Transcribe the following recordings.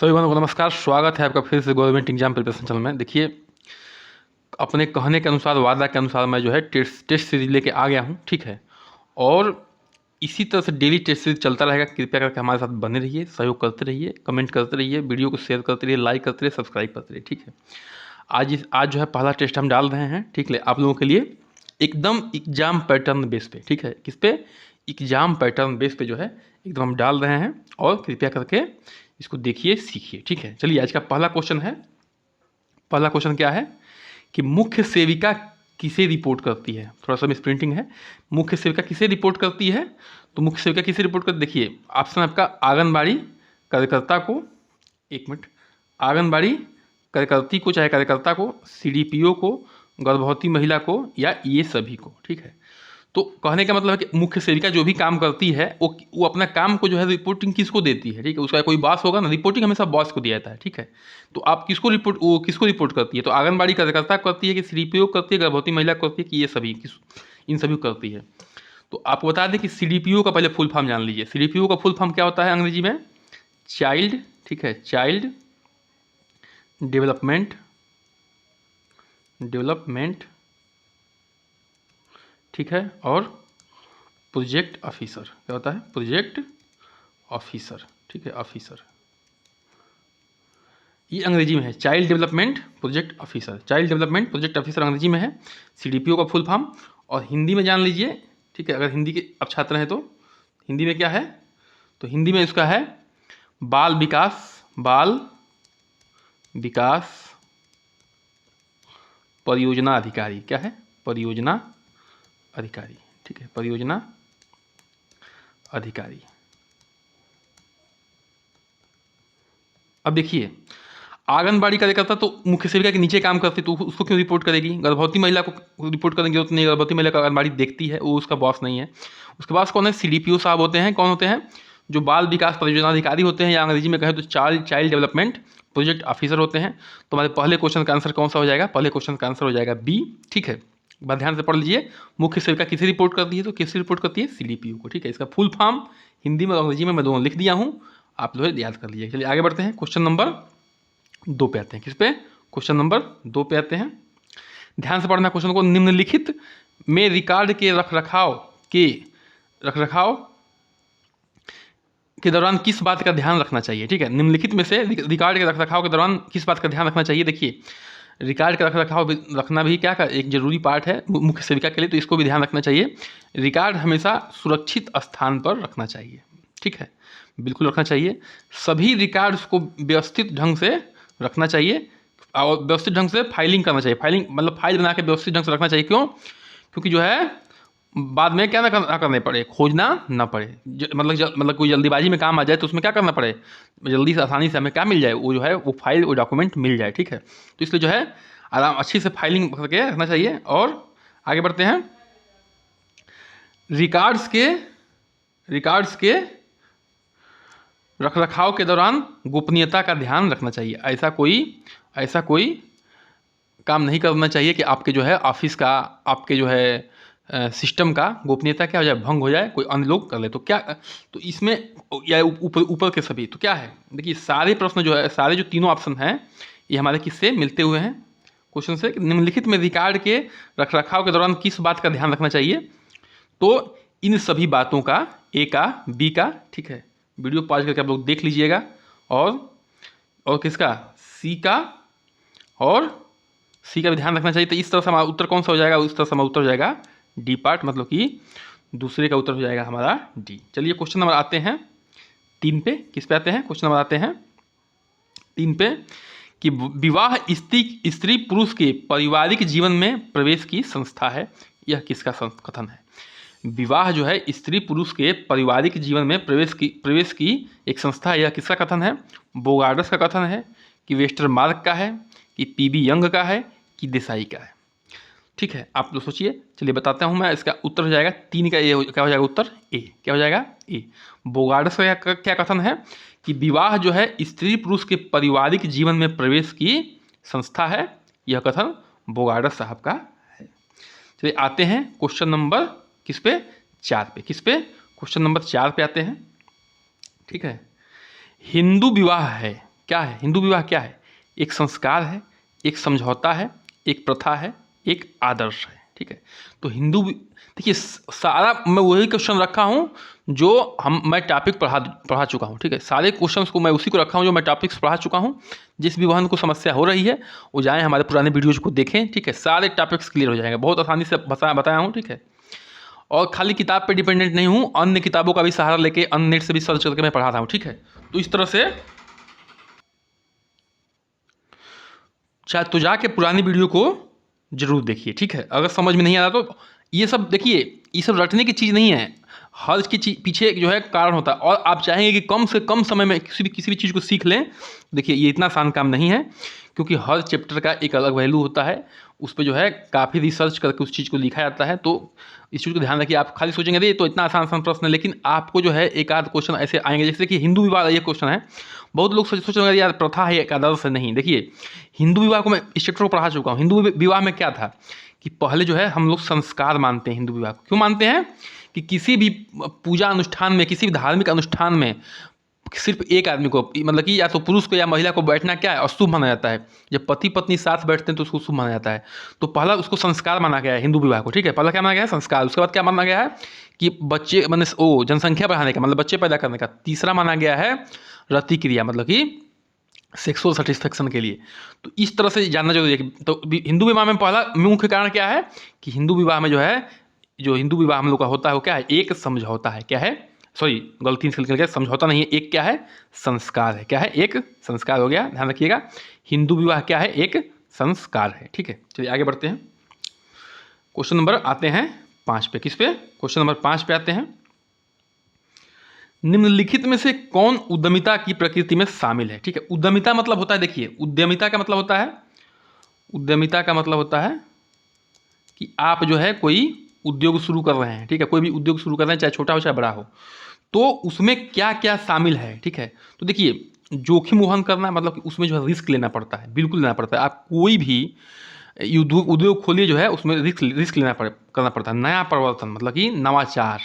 सभी बंधुओं को नमस्कार। स्वागत है आपका फिर से गवर्नमेंट एग्जाम प्रिपरेशन चैनल में। देखिए, अपने कहने के अनुसार, वादा के अनुसार मैं जो है टेस्ट सीरीज लेके आ गया हूँ, ठीक है। और इसी तरह से डेली टेस्ट सीरीज चलता रहेगा। कृपया करके हमारे साथ बने रहिए, सहयोग करते रहिए, कमेंट करते रहिए, वीडियो को शेयर करते रहिए, लाइक करते रहिए, सब्सक्राइब करते रहिए, ठीक है। आज जो है पहला टेस्ट हम डाल रहे हैं, ठीक है, आप लोगों के लिए एकदम एग्जाम पैटर्न बेस पे, ठीक है। किस पे? एग्जाम पैटर्न बेस पे जो है एकदम हम डाल रहे हैं, और कृपया करके इसको देखिए, सीखिए, ठीक है। चलिए, आज का पहला क्वेश्चन है। पहला क्वेश्चन क्या है कि मुख्य सेविका किसे रिपोर्ट करती है। थोड़ा सा मिस प्रिंटिंग है। मुख्य सेविका किसे रिपोर्ट करती है? तो मुख्य सेविका किसे रिपोर्ट करती है, देखिए ऑप्शन आपका आंगनबाड़ी कार्यकर्ता को, एक मिनट, आंगनबाड़ी कार्यकर्ती को, चाहे कार्यकर्ता को, सीडीपीओ को, गर्भवती महिला को, या ये सभी को, ठीक है। तो कहने का मतलब है कि मुख्य सेविका जो भी काम करती है वो अपना काम को जो है रिपोर्टिंग किसको देती है, ठीक है। उसका कोई बॉस होगा ना, रिपोर्टिंग हमेशा बॉस को दिया जाता है, ठीक है। तो आप किसको रिपोर्ट करती है? तो आंगनबाड़ी कार्यकर्ता करती है, कि सीडीपीओ करती है, गर्भवती महिला करती है, कि ये सभी इन सभी को करती है। तो आपको बता दें कि सीडीपीओ का पहले फुल फॉर्म जान लीजिए। सीडीपीओ का फुल फॉर्म क्या होता है अंग्रेजी में? चाइल्ड, ठीक है, चाइल्ड डेवलपमेंट, ठीक है। और प्रोजेक्ट ऑफिसर क्या होता है? प्रोजेक्ट ऑफिसर, ठीक है, ऑफिसर। ये अंग्रेजी में है, child development project officer. Child development project officer अंग्रेजी में है। सीडीपीओ का फुल फॉर्म। और हिंदी में जान लीजिए, ठीक है, अगर हिंदी के अब छात्र हैं तो हिंदी में क्या है? तो हिंदी में इसका है बाल विकास परियोजना अधिकारी। क्या है? परियोजना अधिकारी, ठीक है, परियोजना अधिकारी। अब देखिए, आंगनबाड़ी कार्यकर्ता तो मुख्य सेविका के नीचे काम करती, तो उसको क्यों रिपोर्ट करेगी? गर्भवती महिला को रिपोर्ट करने की जरूरत नहीं। गर्भवती महिला का आंगनबाड़ी देखती है, वो उसका बॉस नहीं है। उसके पास कौन है? सीडीपीओ साहब होते हैं। कौन होते हैं? जो बाल विकास परियोजना अधिकारी होते हैं, या अंग्रेजी में कहें तो चाइल्ड डेवलपमेंट प्रोजेक्ट ऑफिसर होते हैं। तो हमारे पहले क्वेश्चन का आंसर कौन सा हो जाएगा? पहले क्वेश्चन का आंसर हो जाएगा बी, ठीक है। एक बार ध्यान से पढ़ लीजिए, मुख्य सेविका किसे रिपोर्ट करती है? तो किसे रिपोर्ट करती है? सीडीपीओ को, ठीक है। इसका फुल फॉर्म हिंदी में और अंग्रेजी में मैं दोनों लिख दिया हूँ, आप लोग याद कर लीजिए। चलिए आगे बढ़ते हैं, क्वेश्चन नंबर 2 पे आते हैं। किस पे? क्वेश्चन नंबर 2 पे आते हैं। ध्यान से पढ़ना क्वेश्चन को। निम्नलिखित में रिकॉर्ड के रखरखाव के दौरान किस बात का ध्यान रखना चाहिए, ठीक है। निम्नलिखित में से रिकॉर्ड के रखरखाव के दौरान किस बात का ध्यान रखना चाहिए? देखिए, रिकॉर्ड का रखरखाव रखना भी क्या का एक जरूरी पार्ट है मुख्य सेविका के लिए, तो इसको भी ध्यान रखना चाहिए। रिकॉर्ड हमेशा सुरक्षित स्थान पर रखना चाहिए, ठीक है, बिल्कुल रखना चाहिए। सभी रिकॉर्ड्स को व्यवस्थित ढंग से रखना चाहिए, और व्यवस्थित ढंग से फाइलिंग करना चाहिए। फाइलिंग मतलब फाइल बना के व्यवस्थित ढंग से रखना चाहिए। क्यों? क्योंकि जो है बाद में क्या ना करना पड़े, खोजना ना पड़े। मतलब कोई जल्दीबाजी में काम आ जाए तो उसमें क्या करना पड़े, जल्दी से आसानी से हमें क्या मिल जाए, वो जो है वो फाइल, वो डॉक्यूमेंट मिल जाए, ठीक है। तो इसलिए जो है आराम अच्छी से फाइलिंग करके रखना चाहिए। और आगे बढ़ते हैं। रिकॉर्ड्स के रखरखाव के दौरान गोपनीयता का ध्यान रखना चाहिए। ऐसा कोई काम नहीं करना चाहिए कि आपके जो है ऑफिस का, आपके जो है सिस्टम का गोपनीयता क्या हो जाए, भंग हो जाए, कोई अन्य लोग कर ले तो क्या। तो इसमें या ऊपर के सभी तो क्या है, देखिए सारे प्रश्न जो है, सारे जो तीनों ऑप्शन हैं, ये हमारे किससे मिलते हुए हैं? क्वेश्चन से। निम्नलिखित में रिकॉर्ड के रखरखाव के दौरान किस बात का ध्यान रखना चाहिए? तो इन सभी बातों का, ए का, बी का, ठीक है, वीडियो पॉज करके आप लोग देख लीजिएगा। और किसका? सी का, और सी का भी ध्यान रखना चाहिए। तो इस तरह से हमारा उत्तर कौन सा हो जाएगा? उस तरह से हमारा उत्तर हो जाएगा डी पार्ट, मतलब कि दूसरे का उत्तर हो जाएगा हमारा डी। चलिए क्वेश्चन नंबर आते हैं 3 पे। किस पे आते हैं? क्वेश्चन नंबर आते हैं 3 पे कि विवाह स्त्री पुरुष के पारिवारिक जीवन में प्रवेश की संस्था है। यह किसका कथन है? विवाह जो है स्त्री पुरुष के पारिवारिक जीवन में प्रवेश की एक संस्था है। यह किसका कथन है? बोगार्डस का कथन है, कि वेस्टरमार्क का है, कि पीबी यंग का है, कि देसाई का है, ठीक है। आप लोग सोचिए। चलिए बताता हूँ मैं। इसका उत्तर हो जाएगा 3 का ए, क्या हो जाएगा उत्तर? ए। क्या हो जाएगा? ए। बोगार्डस का क्या कथन है? कि विवाह जो है स्त्री पुरुष के पारिवारिक जीवन में प्रवेश की संस्था है। यह कथन बोगार्डस साहब का है। चलिए आते हैं क्वेश्चन नंबर किस पे? 4 पे। किस पे? क्वेश्चन नंबर 4 पे आते हैं, ठीक है। हिंदू विवाह है, क्या है हिंदू विवाह? क्या है? एक संस्कार है, एक समझौता है, एक प्रथा है, एक आदर्श है। ठीक है, तो देखिए सारा मैं वही क्वेश्चन रखा हूँ जो मैं टॉपिक पढ़ा चुका हूँ। ठीक है, सारे क्वेश्चंस को मैं उसी को रखा हूँ जो मैं टॉपिक्स पढ़ा चुका हूँ। जिस भी बहन को समस्या हो रही है वो जाएँ हमारे पुराने वीडियोज को देखें। ठीक है, सारे टॉपिक्स क्लियर हो जाएंगे, बहुत आसानी से बताया हूँ। ठीक है, और खाली किताब पे डिपेंडेंट नहीं हूँ, अन्य किताबों का भी सहारा लेके अन्य नेट से भी सर्च करके मैं पढ़ा रहा हूँ। ठीक है, तो इस तरह से तो जाके पुरानी वीडियो को जरूर देखिए। ठीक है, अगर समझ में नहीं आ रहा तो ये सब देखिए, ये सब रटने की चीज़ नहीं है, हर इसके पीछे जो है कारण होता है। और आप चाहेंगे कि कम से कम समय में किसी भी चीज़ को सीख लें, देखिए ये इतना आसान काम नहीं है, क्योंकि हर चैप्टर का एक अलग वैल्यू होता है, उस पर जो है काफ़ी रिसर्च करके उस चीज़ को लिखा जाता है। तो इस चीज़ को ध्यान रखिए। आप खाली सोचेंगे अरे तो इतना आसान प्रश्न है, लेकिन आपको जो है एक आध क्वेश्चन ऐसे आएंगे, जैसे कि हिंदू विवाह ये क्वेश्चन है, बहुत लोग सोच रहे यार प्रथा है एक आदर्श है। नहीं, देखिए हिंदू विवाह को मैं इस चैप्टर को पढ़ा चुका हूँ। हिंदू विवाह में क्या था कि पहले जो है हम लोग संस्कार मानते हैं। हिंदू विवाह को क्यों मानते हैं कि किसी भी पूजा अनुष्ठान में, किसी भी धार्मिक अनुष्ठान में सिर्फ एक आदमी को, मतलब कि या तो पुरुष को या महिला को बैठना क्या है, अशुभ माना जाता है। जब पति पत्नी साथ बैठते हैं तो उसको शुभ माना जाता है। तो पहला उसको संस्कार माना गया है हिंदू विवाह को। ठीक है, पहला क्या माना गया है? संस्कार। उसके बाद क्या माना गया है कि बच्चे जनसंख्या बढ़ाने का, मतलब बच्चे पैदा करने का। तीसरा माना गया है रति क्रिया, मतलब कि सेक्सुअल सेटिस्फेक्शन के लिए। तो इस तरह से जानना जरूरी है कि तो हिंदू विवाह में पहला मुख्य कारण क्या है कि हिंदू विवाह में जो है, जो हिंदू विवाह हम लोग का होता है वो क्या है? एक समझौता है। क्या है? सॉरी, गलती से निकल गया, समझौता नहीं है, एक क्या है? संस्कार है। क्या है? एक संस्कार हो गया, ध्यान रखिएगा। हिंदू विवाह क्या है? एक संस्कार है। ठीक है, चलिए आगे बढ़ते हैं। क्वेश्चन नंबर आते हैं 5 पे। किस पे? क्वेश्चन नंबर 5 पे आते हैं। निम्नलिखित में से कौन उद्यमिता की प्रकृति में शामिल है? ठीक है, उद्यमिता मतलब होता है, देखिए उद्यमिता का मतलब होता है, उद्यमिता का मतलब होता है कि आप जो है कोई उद्योग शुरू कर रहे हैं। ठीक है, कोई भी उद्योग शुरू कर रहे हैं, चाहे छोटा हो चाहे बड़ा हो, तो उसमें क्या क्या शामिल है। ठीक है, तो देखिए जोखिम वहन करना, मतलब कि उसमें जो है रिस्क लेना पड़ता है, बिल्कुल लेना पड़ता है। आप कोई भी उद्योग खोलिए जो है उसमें रिस्क करना पड़ता है। नया प्रवर्तन मतलब कि नवाचार,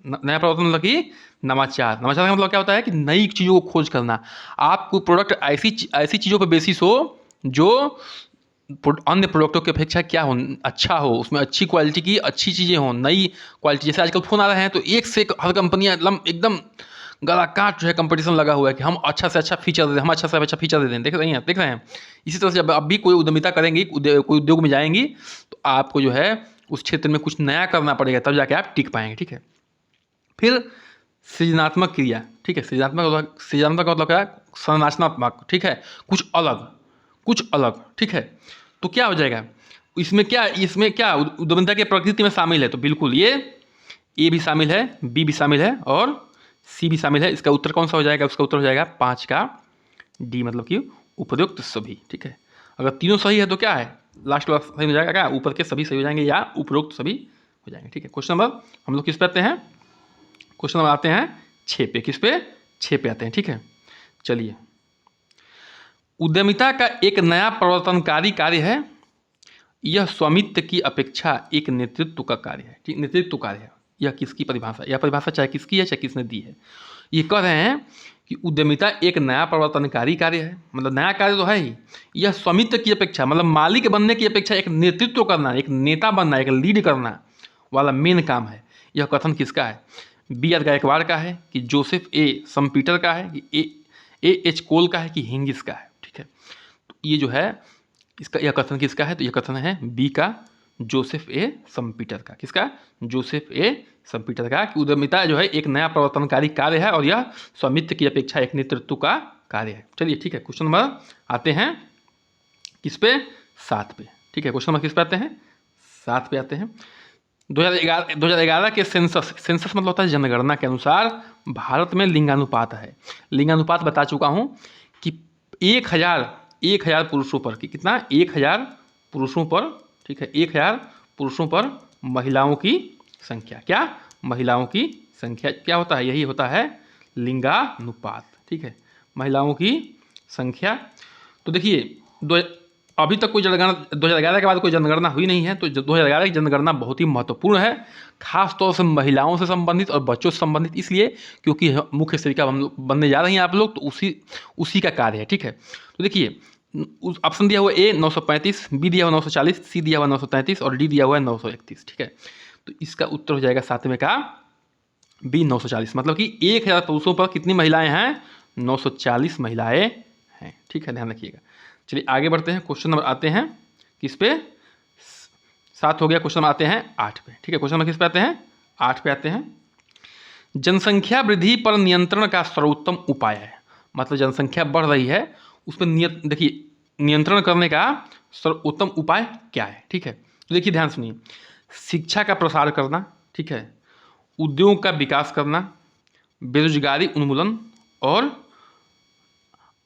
नया प्रवर्तन मतलब कि नवाचार। नवाचार का मतलब क्या होता है कि नई चीज़ों को खोज करना। आपको प्रोडक्ट ऐसी चीज़ों पर बेसिस हो जो अन्य प्रोडक्टों की अपेक्षा क्या हो, अच्छा हो, उसमें अच्छी क्वालिटी की अच्छी चीज़ें हों, नई क्वालिटी। जैसे आजकल फ़ोन आ रहे हैं तो एक से एक हर कंपनियाँ एकदम गला काट जो है कंपटीशन लगा हुआ है कि हम अच्छा से अच्छा फीचर दे दें, हम अच्छा से अच्छा फीचर दे दें। देख रहे हैं। इसी तरह से जब आप भी कोई उद्यमिता करेंगी, कोई उद्योग में जाएंगी, तो आपको जो है उस क्षेत्र में कुछ नया करना पड़ेगा, तब जाके आप टिक पाएंगे। ठीक है, फिर सृजनात्मक क्रिया। ठीक है, सृजनात्मक का मतलब क्या है? संरचनात्मक। ठीक है, कुछ अलग। ठीक है, तो क्या हो जाएगा इसमें? क्या उद्यमिता के प्रकृति में शामिल है? तो बिल्कुल ये ए भी शामिल है, बी भी शामिल है और सी भी शामिल है। इसका उत्तर कौन सा हो जाएगा? उसका उत्तर हो जाएगा 5 का डी, मतलब कि उपयुक्त सभी। ठीक है, अगर तीनों सही है तो क्या है? लास्ट वाला सही हो जाएगा क्या? ऊपर के सभी सही हो जाएंगे या उपरोक्त सभी हो जाएंगे। ठीक है, क्वेश्चन नंबर हम लोग किस पे आते हैं? क्वेश्चन नंबर आते हैं 6 पे। किस पे? 6 पे आते हैं। ठीक है, चलिए। उद्यमिता का एक नया प्रवर्तनकारी कार्य है। यह स्वामित्व की अपेक्षा एक नेतृत्व का कार्य है। ठीक, नेतृत्व कार्य है। यह किसकी परिभाषा? यह परिभाषा चाहे किसकी है, चाहे किसने दी है। ये कह रहे हैं कि उद्यमिता एक नया प्रवर्तनकारी कार्य है, मतलब नया कार्य तो है ही। यह स्वामित्व की अपेक्षा, मतलब मालिक बनने की अपेक्षा एक नेतृत्व करना, एक नेता बनना, एक लीड करना वाला मेन काम है। यह कथन किसका है? बी आर गायकवाड़ का है, कि जोसेफ ए सम्पीटर का है, कि ए एच कोल का है, कि हिंगिस का है। ठीक है, तो ये जो है इसका, यह कथन किसका है? तो यह कथन है बी का, जोसेफ ए सम्पीटर का। किसका? जोसेफ ए सम्पीटर का, कि उद्यमिता जो है एक नया प्रवर्तनकारी कार्य है और यह स्वामित्व की अपेक्षा एक नेतृत्व का कार्य है। चलिए ठीक है, क्वेश्चन नंबर आते हैं किस पे? 7 पे। ठीक है, क्वेश्चन नंबर किस पे आते हैं? 7 पे आते हैं। 2011 के सेंसस मतलब होता है जनगणना के अनुसार भारत में लिंगानुपात है। लिंगानुपात बता चुका हूँ कि 1000 पुरुषों पर, कि कितना? 1000 पुरुषों पर। ठीक है, 1000 पुरुषों पर महिलाओं की संख्या। क्या? महिलाओं की संख्या क्या होता है? यही होता है लिंगानुपात। ठीक है, महिलाओं की संख्या। तो देखिए अभी तक कोई जनगणना 2011 के बाद कोई जनगणना हुई नहीं है, तो 2011 की जनगणना बहुत ही महत्वपूर्ण है, खास तौर से महिलाओं से संबंधित और बच्चों से संबंधित, इसलिए क्योंकि मुख्य सेविका हम लोग बनने जा रही हैं आप लोग, तो उसी का कार्य है। ठीक है, तो देखिए ऑप्शन दिया हुआ ए 935, बी दिया हुआ 940, सी दिया हुआ 933 और डी दिया हुआ है 931। ठीक है, तो इसका उत्तर हो जाएगा 7वें का बी 940, मतलब कि 1000 पुरुषों पर कितनी महिलाएं हैं? 940 महिलाएं हैं। ठीक है, ध्यान रखिएगा। चलिए आगे बढ़ते हैं, क्वेश्चन नंबर आते हैं किस पे? 7 हो गया, क्वेश्चन नंबर आते हैं 8 पे। ठीक है, क्वेश्चन नंबर किस पे आते हैं? 8 पे आते हैं। जनसंख्या वृद्धि पर नियंत्रण का सर्वोत्तम उपाय है, मतलब जनसंख्या बढ़ रही है उस पर देखिए नियंत्रण करने का सर्वोत्तम उपाय क्या है? ठीक है, तो देखिए ध्यान सुनिए, शिक्षा का प्रसार करना, ठीक है, उद्योग का विकास करना, बेरोजगारी उन्मूलन और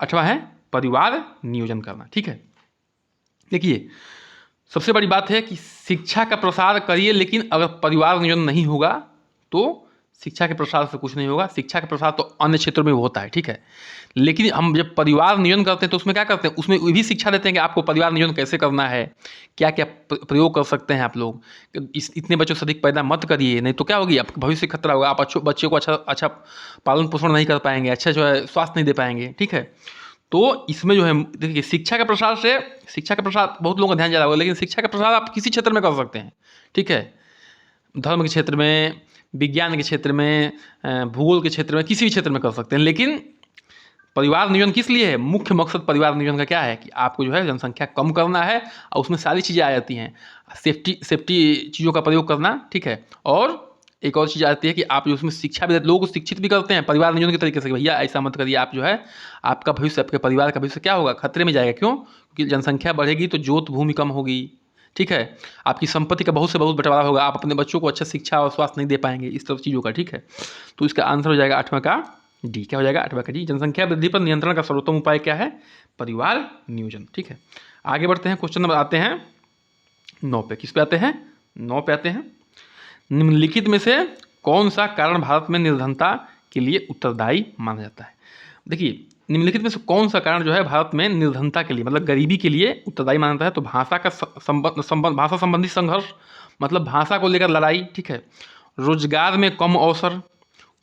8वां है परिवार नियोजन करना। ठीक है, देखिए सबसे बड़ी बात है कि शिक्षा का प्रसार करिए, लेकिन अगर परिवार नियोजन नहीं होगा तो शिक्षा के प्रसार से कुछ नहीं होगा। शिक्षा का प्रसार तो अन्य क्षेत्रों में होता है, ठीक है, लेकिन हम जब परिवार नियोजन करते हैं तो उसमें क्या करते हैं? उसमें भी शिक्षा देते हैं कि आपको परिवार नियोजन कैसे करना है, क्या क्या प्रयोग कर सकते हैं आप लोग, इतने बच्चों से अधिक पैदा मत करिए, नहीं तो क्या होगी, आपका भविष्य खतरा होगा, आप बच्चे को अच्छा पालन पोषण नहीं कर पाएंगे, अच्छा जो है स्वास्थ्य नहीं दे पाएंगे। ठीक है, तो इसमें जो है देखिए शिक्षा के प्रसार से, शिक्षा का प्रसार बहुत लोगों का ध्यान ज़्यादा होगा, लेकिन शिक्षा का प्रसार आप किसी क्षेत्र में कर सकते हैं। ठीक है, धर्म के क्षेत्र में, विज्ञान के क्षेत्र में, भूगोल के क्षेत्र में, किसी भी क्षेत्र में कर सकते हैं, लेकिन परिवार नियोजन किस लिए है? मुख्य मकसद परिवार नियोजन का क्या है कि आपको जो है जनसंख्या कम करना है, और उसमें सारी चीज़ें आ जाती हैं, सेफ्टी चीज़ों का प्रयोग करना। ठीक है, और एक और चीज़ आती है कि आप जो उसमें शिक्षा भी, लोगों को शिक्षित भी करते हैं परिवार नियोजन के तरीके से, भैया ऐसा मत करिए, आप जो है आपका भविष्य, आपके परिवार का भविष्य क्या होगा? खतरे में जाएगा। क्यों? क्योंकि जनसंख्या बढ़ेगी तो जोत भूमि कम होगी। ठीक है, आपकी संपत्ति का बहुत से बहुत बंटवारा होगा, आप अपने बच्चों को अच्छा शिक्षा और स्वास्थ्य नहीं दे पाएंगे, इस तरह चीज़ों का। ठीक है, तो इसका आंसर हो जाएगा 8वां का डी। क्या हो जाएगा? 8वां का डी। जनसंख्या वृद्धि पर नियंत्रण का सर्वोत्तम उपाय क्या है? परिवार नियोजन। ठीक है, आगे बढ़ते हैं, क्वेश्चन नंबर आते हैं 9 पे। किस पे आते हैं? 9 पे आते हैं। निम्नलिखित में से कौन सा कारण भारत में निर्धनता के लिए उत्तरदायी माना जाता है? देखिए निम्नलिखित में से कौन सा कारण जो है भारत में निर्धनता के लिए, मतलब गरीबी के लिए उत्तरदायी माना जाता है? तो भाषा का संबंध, भाषा संबंधी संघर्ष, मतलब भाषा को लेकर लड़ाई। ठीक है, रोजगार में कम अवसर,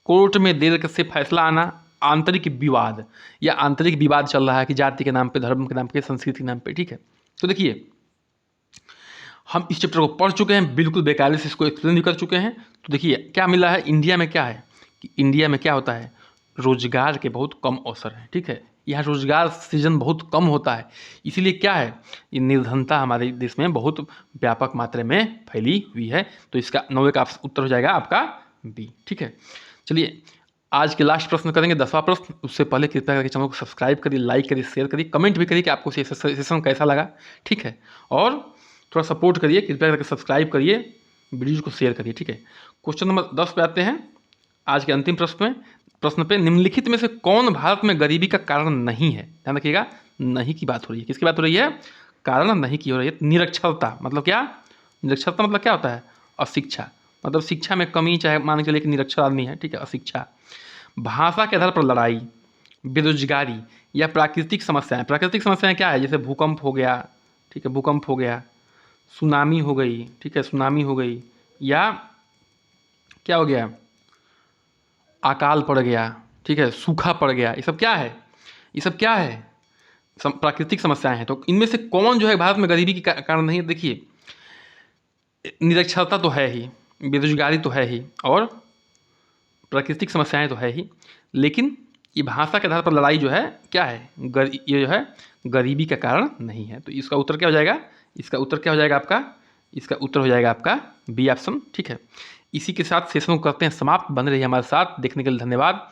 कोर्ट में देर से फैसला आना, आंतरिक विवाद, या आंतरिक विवाद चल रहा है कि जाति के नाम पे, धर्म के नाम पे, संस्कृति के नाम पे। ठीक है, तो देखिए हम इस चैप्टर को पढ़ चुके हैं, बिल्कुल बेकायदे से इसको एक्सप्लेन भी कर चुके हैं। तो देखिए क्या मिला है, इंडिया में क्या है कि इंडिया में क्या होता है, रोजगार के बहुत कम अवसर हैं। ठीक है, यहाँ रोजगार सृजन बहुत कम होता है, इसीलिए क्या है, ये निर्धनता हमारे देश में बहुत व्यापक मात्रा में फैली हुई है। तो इसका 9वें का उत्तर हो जाएगा आपका बी। ठीक है, चलिए आज के लास्ट प्रश्न करेंगे, 10वां प्रश्न। उससे पहले कृपया करके चैनल को सब्सक्राइब करिए, लाइक करिए, शेयर करिए, कमेंट भी करिए कि आपको सेशन कैसा लगा। ठीक है, और थोड़ा सपोर्ट करिए, कृपया करके सब्सक्राइब करिए, वीडियो को शेयर करिए। ठीक है, क्वेश्चन नंबर 10 पे आते हैं, आज के अंतिम प्रश्न पे निम्नलिखित में से कौन भारत में गरीबी का कारण नहीं है? ध्यान रखिएगा, नहीं की बात हो रही है। किसकी बात हो रही है? कारण नहीं की हो रही है। निरक्षरता मतलब क्या? निरक्षरता मतलब क्या होता है? अशिक्षा, मतलब शिक्षा में कमी, चाहे मान के चलिए कि निरक्षर आदमी है। ठीक है, अशिक्षा, भाषा के आधार पर लड़ाई, बेरोजगारी, या प्राकृतिक समस्याएं। प्राकृतिक समस्याएं क्या है? जैसे भूकंप हो गया, ठीक है, भूकंप हो गया, सुनामी हो गई, ठीक है, सुनामी हो गई, या क्या हो गया, अकाल पड़ गया, ठीक है, सूखा पड़ गया। ये सब क्या है? ये सब क्या है? प्राकृतिक समस्याएं हैं। तो इनमें से कौन जो है भारत में गरीबी के कारण नहीं है? देखिए निरक्षरता तो है ही, बेरोजगारी तो है ही, और प्राकृतिक समस्याएं तो है ही, लेकिन ये भाषा के आधार पर लड़ाई जो है क्या है, ये जो है गरीबी का कारण नहीं है। तो इसका उत्तर क्या हो जाएगा? इसका उत्तर क्या हो जाएगा आपका? इसका उत्तर हो जाएगा आपका बी ऑप्शन। ठीक है, इसी के साथ सेशन को करते हैं समाप्त। बने रहिए हमारे साथ, देखने के लिए धन्यवाद,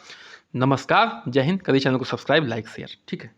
नमस्कार, जय हिंद। करिए चैनल को सब्सक्राइब, लाइक, शेयर। ठीक है।